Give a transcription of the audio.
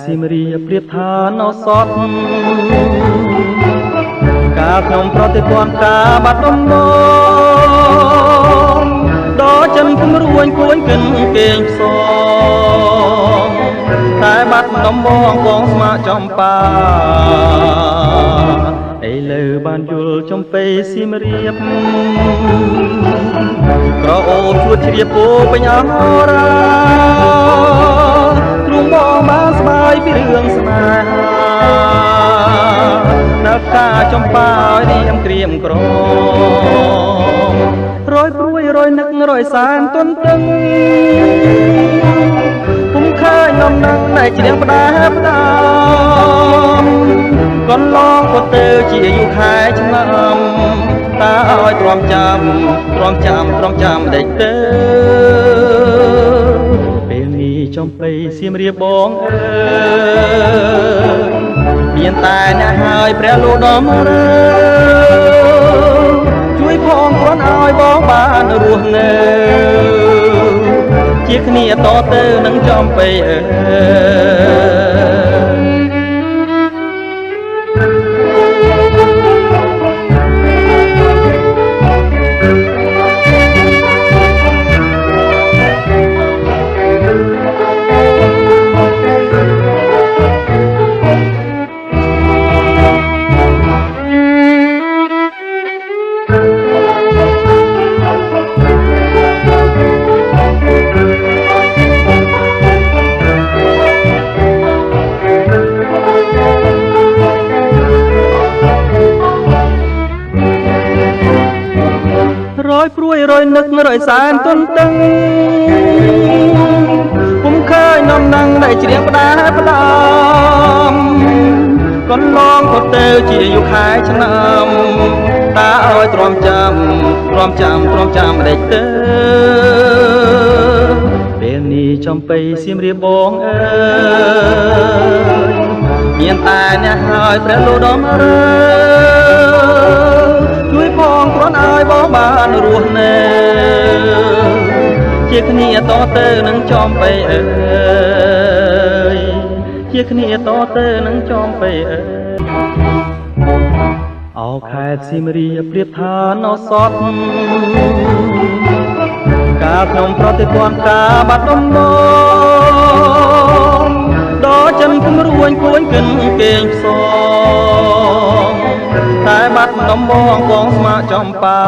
សៀមរាបប្រៀបថានៅសតការខ្ញុំប្រតិព័ន្ធការបាត់ដំបងដល់ចិនគំរួញគួនកិនគេងផ្សងតែបាត់ដំបងកងស្មាចំបាឥឡូវបានយល់ចំពេសៀមរាបក្រអូបជួតជ្រាបពោពេញអរាទ្រង់បងបានស្បាយពីរឿងស្នេហានៅការចំបាឲ្យរៀមក្រៀមក្រមរយព្រួយរយនឹករយសានទន់ទឹងពុំឃើញនំនឹងតែជ្រៀងផ្ដាផ្ដាំកន្លងក៏ទៅជាយុខែឆ្នាំតើឲ្យទ្រាំចាំដេចទៅពេលនេះចំបៃសៀមរាបបងអើយមានតែអ្នកហើយព្រះលោកដំរើជួយផងគ្រាន់ឲ្យបងបានរស់នៅជាគ្នាតទៅនឹងចំបៃអើយរយព្រួយរយនឹករយសានទន់ទឹងពុំឃើញនំនឹងតែជ្រៀងផ្ដាផ្ដាំកន្លងក៏ទៅជាយុខែឆ្នាំតើឲ្យទ្រាំចាំដេចទៅពេលនេះចំបៃសៀមរាបបងអើយមានតែអ្នកហើយព្រះលោកដំរើជួយផងគ្រាន់ឲ្យបងបានរស់នៅជាគ្នាតទៅនឹងចំបៃអើយជាគ្នាតទៅនឹងចំបៃអើយអោខេត្តសៀមរាបប្រៀបថានៅសតការខ្ញុំប្រតិព័ន្ធការបាត់ដំបងដល់ចិនគំរួញគួនកិនគេងផ្សងតែបាត់ដំបងកងស្មាចំបា